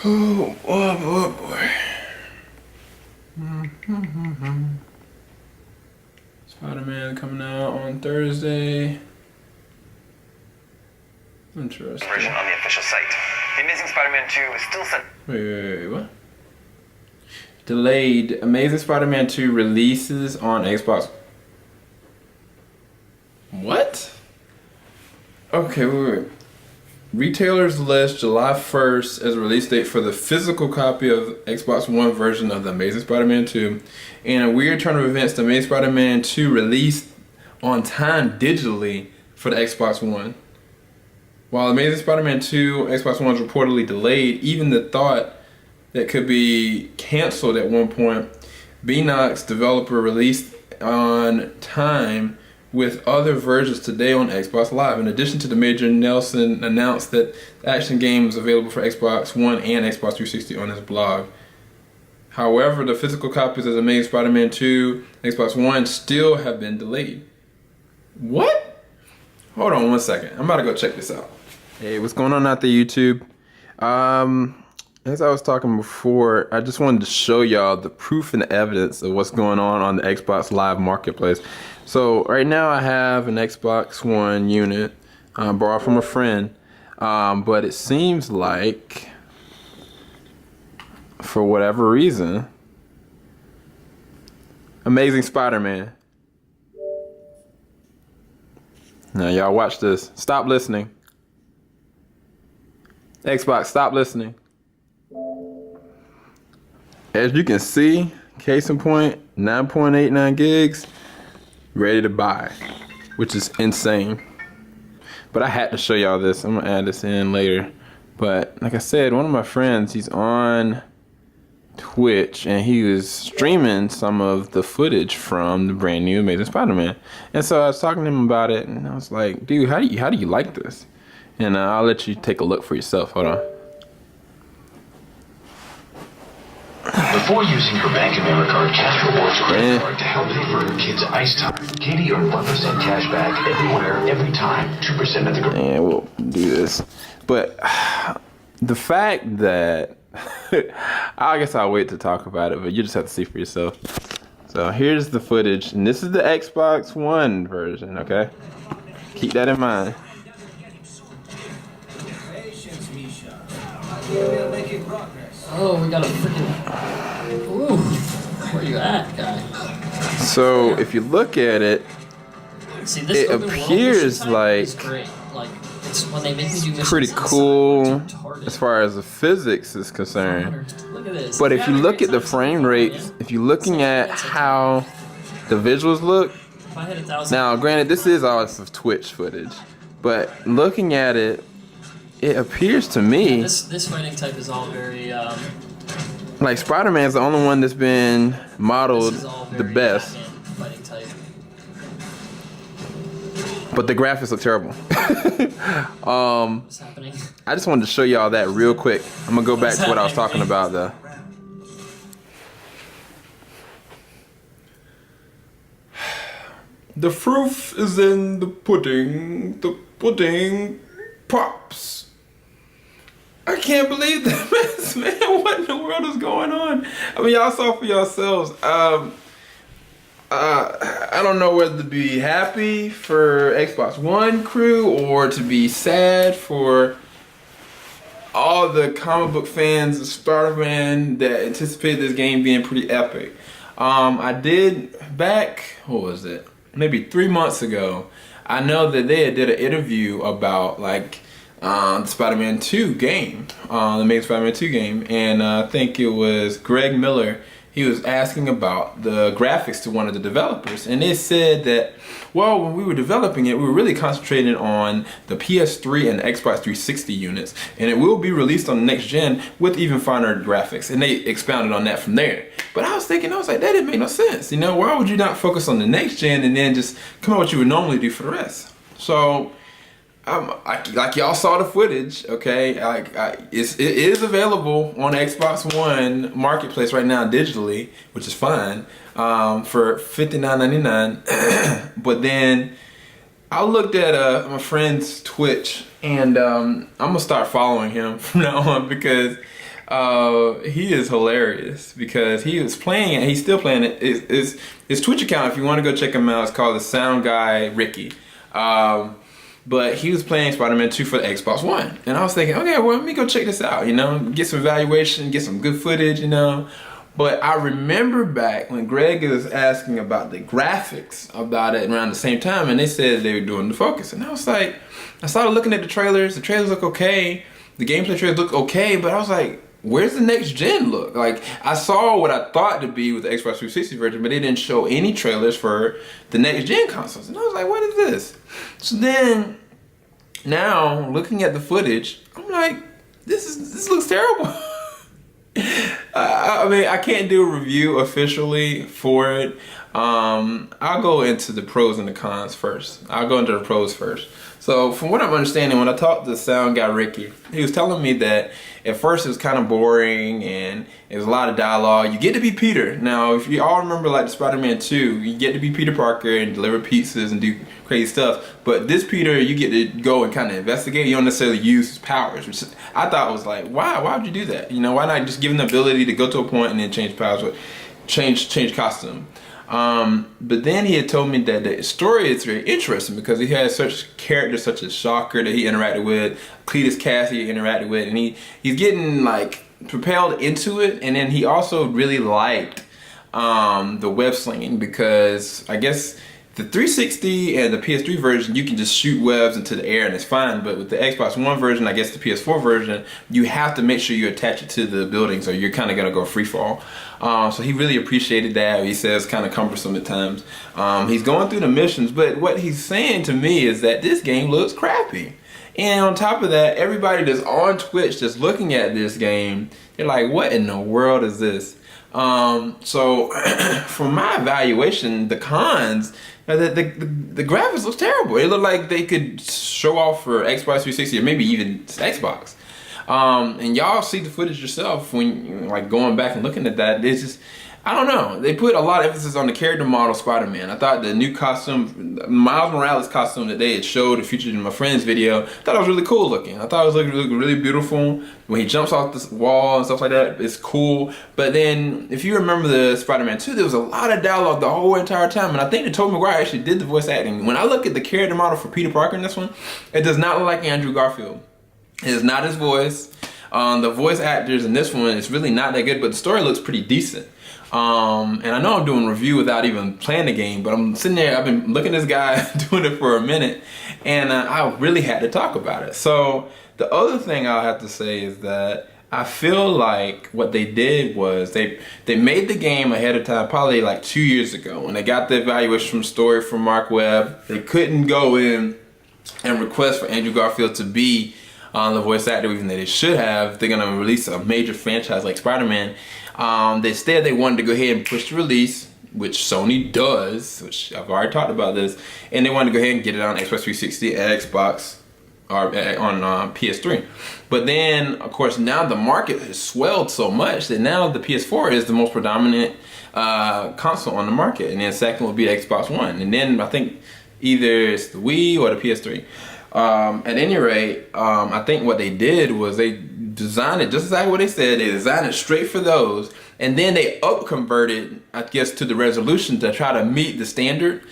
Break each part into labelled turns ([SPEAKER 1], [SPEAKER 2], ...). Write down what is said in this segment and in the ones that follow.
[SPEAKER 1] Oh boy, oh boy. Spider-Man coming out on Thursday. Interesting.
[SPEAKER 2] Version on the official site. The Amazing Spider-Man 2 is still set.
[SPEAKER 1] Wait, what? Delayed. Amazing Spider-Man 2 releases on Xbox. What? Okay, wait. Retailers list July 1st as a release date for the physical copy of Xbox One version of The Amazing Spider-Man 2. In a weird turn of events, The Amazing Spider-Man 2 released on time digitally for the Xbox One. While Amazing Spider-Man 2 Xbox One was reportedly delayed, even the thought that could be canceled at one point, Beanox developer released on time with other versions today on Xbox Live. In addition to the Major Nelson announced that the action game was available for Xbox One and Xbox 360 on his blog. However, the physical copies of Amazing Spider-Man 2 Xbox One still have been delayed. What? Hold on one second. I'm about to go check this out. Hey, what's going on out there, YouTube? As I was talking before, I just wanted to show y'all the proof and evidence of what's going on the Xbox Live Marketplace. So right now I have an Xbox One unit borrowed from a friend, but it seems like for whatever reason, Amazing Spider-Man. Now y'all watch this. Stop listening. Xbox, stop listening. As you can see, case in point, 9.89 gigs, ready to buy, which is insane. But I had to show y'all this. I'm gonna add this in later. But like I said, one of my friends, he's on Twitch and he was streaming some of the footage from the brand new Amazing Spider-Man. And so I was talking to him about it, and I was like, dude, how do you like this? And I'll let you take a look for yourself. Hold on.
[SPEAKER 3] Before using her Bank of America Cash Rewards credit card to help pay for her kids' ice time, Katie earned 1% cash back everywhere, every time, 2% at the garage.
[SPEAKER 1] And we'll do this. But the fact that, I guess I'll wait to talk about it, but you just have to see for yourself. So here's the footage, and this is the Xbox One version, okay? Keep that in mind.
[SPEAKER 4] Oh, we got a freaking... Ooh, where you at, guy?
[SPEAKER 1] So if you look at it,
[SPEAKER 4] See, this
[SPEAKER 1] it appears like
[SPEAKER 4] is great. Like, it's when they make me do missions
[SPEAKER 1] pretty
[SPEAKER 4] inside,
[SPEAKER 1] cool
[SPEAKER 4] it's retarded.
[SPEAKER 1] as far as the physics is concerned.
[SPEAKER 4] Look at this.
[SPEAKER 1] But if you look at the frame rates, if you're looking at how the visuals look,
[SPEAKER 4] If I hit 1,000...
[SPEAKER 1] now granted this is all of Twitch footage, but looking at it, it appears to me
[SPEAKER 4] This fighting type is all very,
[SPEAKER 1] like Spider-Man's the only one that's been modeled
[SPEAKER 4] this is all
[SPEAKER 1] the
[SPEAKER 4] very
[SPEAKER 1] best.
[SPEAKER 4] Batman fighting type.
[SPEAKER 1] But the graphics look terrible.
[SPEAKER 4] What's happening?
[SPEAKER 1] I just wanted to show y'all that real quick. I'm gonna go back to what I was talking about though. The proof is in the pudding. The pudding pops. I can't believe that, man. What in the world is going on? I mean, y'all saw for yourselves. I don't know whether to be happy for Xbox One crew or to be sad for all the comic book fans of Spider-Man that anticipated this game being pretty epic. I did back, what was it? Maybe 3 months ago. I know that they did an interview about like the Spider-Man 2 game, the Amazing Spider-Man 2 game, and I think it was Greg Miller. He was asking about the graphics to one of the developers, and they said that, well, when we were developing it, we were really concentrating on the PS3 and Xbox 360 units, and it will be released on the next gen with even finer graphics, and they expounded on that from there. But I was thinking, I was like, that didn't make no sense. You know, why would you not focus on the next gen and then just come out what you would normally do for the rest? So, like y'all saw the footage, okay? It is available on Xbox One Marketplace right now digitally, which is fine, for $59.99. But then I looked at my friend's Twitch, and I'm gonna start following him from now on because He is hilarious because he was playing it. He's still playing it. His Twitch account, if you want to go check him out, it's called the Sound Guy Ricky. But he was playing Spider-Man 2 for the Xbox One. And I was thinking, okay, well, let me go check this out, you know, get some evaluation, get some good footage, you know. But I remember back when Greg was asking about the graphics about it around the same time, and they said they were doing the focus. And I was like, I started looking at the trailers look okay, the gameplay trailers look okay, but I was like, where's the next gen look? Like, I saw what I thought to be with the Xbox 360 version, but they didn't show any trailers for the next gen consoles. And I was like, what is this? So then, now, looking at the footage, I'm like, this looks terrible. I mean, I can't do a review officially for it. I'll go into the pros and the cons first. I'll go into the pros first. So from what I'm understanding, when I talked to the sound guy Ricky, he was telling me that at first it was kind of boring and it was a lot of dialogue. You get to be Peter. Now, if you all remember like the Spider-Man 2, you get to be Peter Parker and deliver pizzas and do crazy stuff. But this Peter, you get to go and kind of investigate. You don't necessarily use his powers, which I thought was like, why would you do that? You know, why not just give him the ability to go to a point and then change powers, change costume? But then he had told me that the story is very interesting because he has such characters such as Shocker that he interacted with, Cletus Cassie he interacted with, and he's getting like propelled into it. And then he also really liked the web slinging because I guess the 360 and the PS3 version, you can just shoot webs into the air and it's fine. But with the Xbox One version, I guess the PS4 version, you have to make sure you attach it to the buildings or you're kind of going to go free fall. So he really appreciated that. He says kind of cumbersome at times. He's going through the missions, but what he's saying to me is that this game looks crappy. And on top of that, everybody that's on Twitch that's looking at this game, they're like, what in the world is this? So from my evaluation, the cons, the graphics look terrible. It looked like they could show off for Xbox 360 or maybe even Xbox. And y'all see the footage yourself when like going back and looking at that. It's just, I don't know. They put a lot of emphasis on the character model Spider-Man. I thought the new costume, Miles Morales costume that they had showed or featured in my friend's video, I thought it was really cool looking. I thought it was looking really beautiful. When he jumps off this wall and stuff like that, it's cool. But then, if you remember the Spider-Man 2, there was a lot of dialogue the whole entire time. And I think that Tobey Maguire actually did the voice acting. When I look at the character model for Peter Parker in this one, it does not look like Andrew Garfield. It is not his voice. The voice actors in this one, it's really not that good, but the story looks pretty decent. And I know I'm doing a review without even playing the game, but I'm sitting there, I've been looking at this guy doing it for a minute, and I really had to talk about it. So the other thing I'll have to say is that I feel like what they did was they made the game ahead of time, probably like 2 years ago, when they got the evaluation from story from Mark Webb. They couldn't go in and request for Andrew Garfield to be the voice actor, even though they should have. They're gonna release a major franchise like Spider-Man. Instead, they wanted to go ahead and push the release, which Sony does, which I've already talked about this, and they wanted to go ahead and get it on Xbox 360 and Xbox, or on PS3. But then, of course, now the market has swelled so much that now the PS4 is the most predominant console on the market, and then second will be the Xbox One, and then I think either it's the Wii or the PS3. At any rate, I think what they did was they designed it just exactly what they said. They designed it straight for those, and then they up-converted, I guess, to the resolution to try to meet the standard,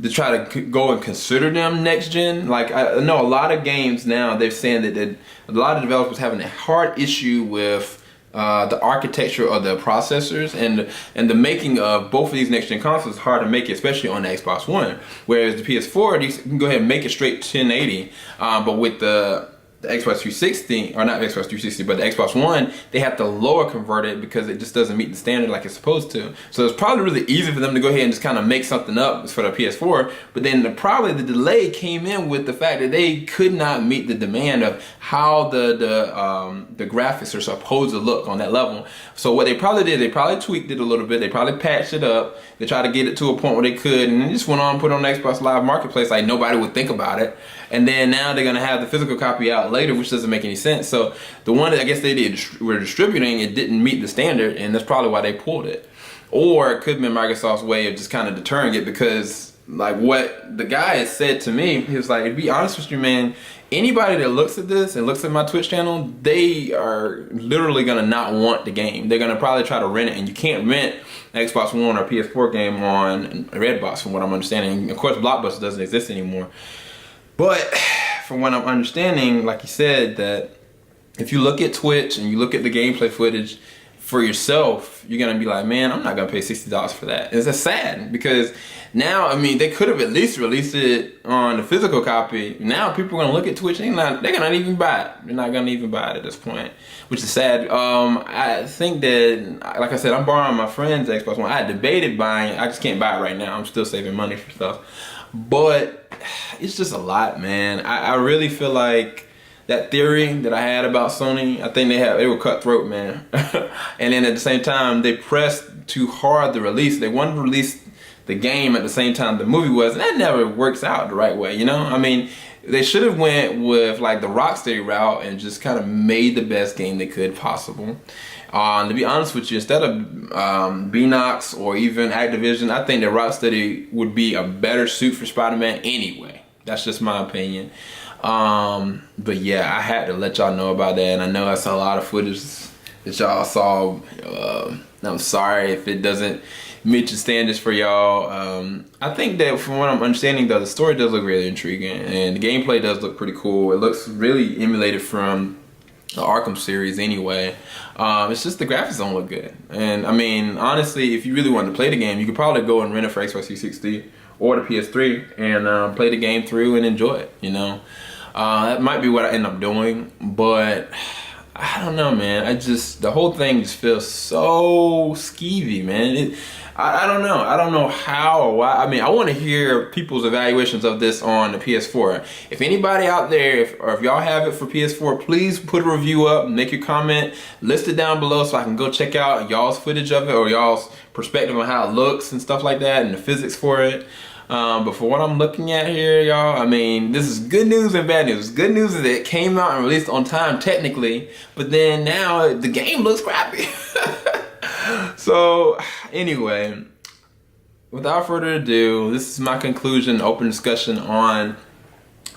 [SPEAKER 1] to try to go and consider them next gen. Like, I know a lot of games now, they're saying that a lot of developers having a hard issue with the architecture of the processors and the making of both of these next gen consoles is hard to make it, especially on the Xbox One. Whereas the PS4, you can go ahead and make it straight 1080, but with the Xbox 360, or not Xbox 360, but the Xbox One, they have to lower convert it because it just doesn't meet the standard like it's supposed to. So it's probably really easy for them to go ahead and just kind of make something up for the PS4, but then probably the delay came in with the fact that they could not meet the demand of how the graphics are supposed to look on that level. So what they probably did, they probably tweaked it a little bit, they probably patched it up, they tried to get it to a point where they could, and then just went on and put it on the Xbox Live Marketplace like nobody would think about it. And then now they're gonna have the physical copy out later, which doesn't make any sense. So the one that I guess were distributing, it didn't meet the standard, and that's probably why they pulled it. Or it could have been Microsoft's way of just kind of deterring it, because like what the guy has said to me. He was like, to be honest with you, man, anybody that looks at this and looks at my Twitch channel, they are literally gonna not want the game. They're gonna probably try to rent it, and you can't rent an Xbox One or PS4 game on Redbox, from what I'm understanding. Of course, Blockbuster doesn't exist anymore. But from what I'm understanding, like you said, that if you look at Twitch and you look at the gameplay footage for yourself, you're gonna be like, man, I'm not gonna pay $60 for that. It's just sad, because now, I mean, they could have at least released it on the physical copy. Now people are gonna look at Twitch and they're gonna not even buy it. They're not gonna even buy it at this point, which is sad. I think that, like I said, I'm borrowing my friend's Xbox One. I debated buying it. I just can't buy it right now. I'm still saving money for stuff. But it's just a lot, man. I really feel like that theory that I had about Sony, I think they were cutthroat, man. And then at the same time, they pressed too hard the release. They wanted to release the game at the same time the movie was, and that never works out the right way, you know? I mean, they should have went with like the Rocksteady route and just kind of made the best game they could possible. To be honest with you, instead of Beanox or even Activision, I think that Rocksteady would be a better suit for Spider-Man anyway. That's just my opinion. But yeah, I had to let y'all know about that, and I know that's a lot of footage that y'all saw. I'm sorry if it doesn't meet your standards for y'all. I think that from what I'm understanding though, the story does look really intriguing, and the gameplay does look pretty cool. It looks really emulated from the Arkham series anyway. It's just the graphics don't look good. And I mean, honestly, if you really wanted to play the game, you could probably go and rent it for Xbox 360 or the PS3 and play the game through and enjoy it, you know? That might be what I end up doing, but I don't know, man. The whole thing just feels so skeevy, man. I don't know. I don't know how or why. I mean, I want to hear people's evaluations of this on the PS4. If anybody out there, or if y'all have it for PS4, please put a review up, make your comment, list it down below so I can go check out y'all's footage of it or y'all's perspective on how it looks and stuff like that and the physics for it. But for what I'm looking at here, y'all, I mean, this is good news and bad news. Good news is that it came out and released on time technically, but then now the game looks crappy. So anyway, without further ado, this is my conclusion, open discussion on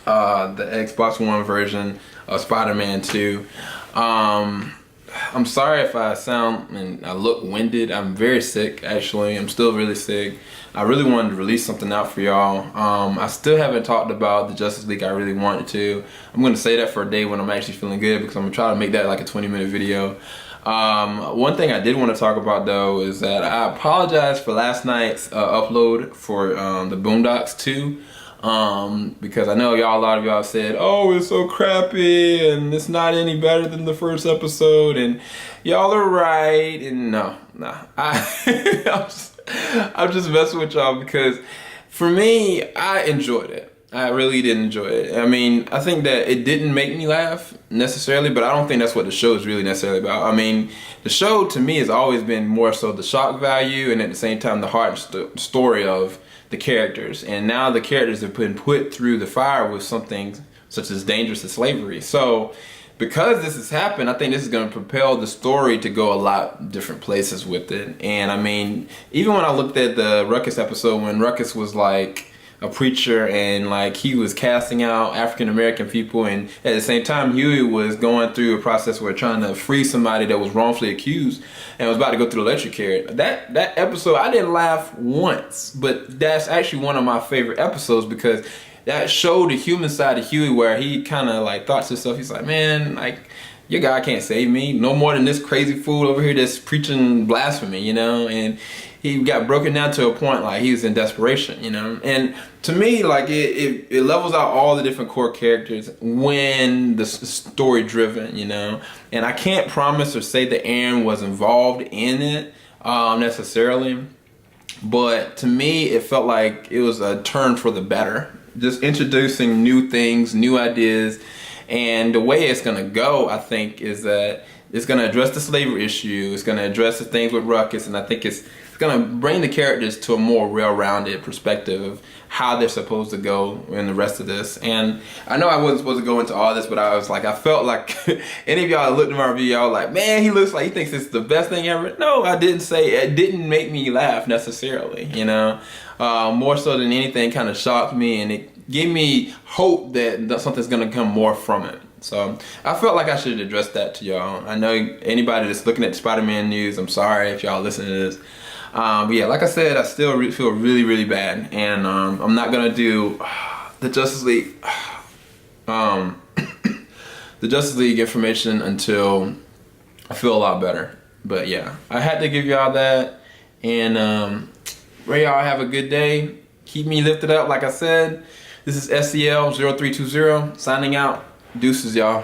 [SPEAKER 1] the Xbox One version of Spider-Man 2. I'm sorry if I sound and I look winded. I'm very sick, actually. I'm still really sick. I really wanted to release something out for y'all. I still haven't talked about the Justice League I really wanted to. I'm going to say that for a day when I'm actually feeling good, because I'm going to try to make that like a 20-minute video. One thing I did want to talk about though is that I apologize for last night's upload for the Boondocks 2. Because I know a lot of y'all said, oh, it's so crappy and it's not any better than the first episode, and y'all are right. And no, I'm just messing with y'all, because for me, I enjoyed it. I really did enjoy it. I mean, I think that it didn't make me laugh necessarily, but I don't think that's what the show is really necessarily about. I mean, the show to me has always been more so the shock value and at the same time the heart story of the characters. And now the characters have been put through the fire with something such as dangerous as slavery. So because this has happened, I think this is going to propel the story to go a lot different places with it. And I mean, even when I looked at the Ruckus episode, when Ruckus was like a preacher and like he was casting out African American people, and at the same time Huey was going through a process where trying to free somebody that was wrongfully accused and was about to go through the electric. That episode, I didn't laugh once, but that's actually one of my favorite episodes, because that showed the human side of Huey, where he kind of like thought to himself, he's like, man, like, your guy can't save me no more than this crazy fool over here that's preaching blasphemy, you know? And he got broken down to a point like he was in desperation, you know? And to me, like, it levels out all the different core characters when the story driven, you know? And I can't promise or say that Aaron was involved in it necessarily, but to me, it felt like it was a turn for the better. Just introducing new things, new ideas. And the way it's gonna go, I think, is that it's gonna address the slavery issue. It's gonna address the things with Ruckus, and I think it's gonna bring the characters to a more well-rounded perspective of how they're supposed to go in the rest of this. And I know I wasn't supposed to go into all this, but I was like, I felt like any of y'all looked at my review, y'all like, man, he looks like he thinks it's the best thing ever. No, I didn't say it. Didn't make me laugh necessarily, you know. more so than anything, kind of shocked me, and it gave me hope that something's gonna come more from it. So I felt like I should address that to y'all. I know anybody that's looking at the Spider-Man news, I'm sorry if y'all listen to this. But yeah, like I said, I still feel really, really bad, and I'm not gonna do the Justice League, the Justice League information until I feel a lot better. But yeah, I had to give y'all that, and pray y'all have a good day. Keep me lifted up, like I said. This is SCL 0320 signing out. Deuces, y'all.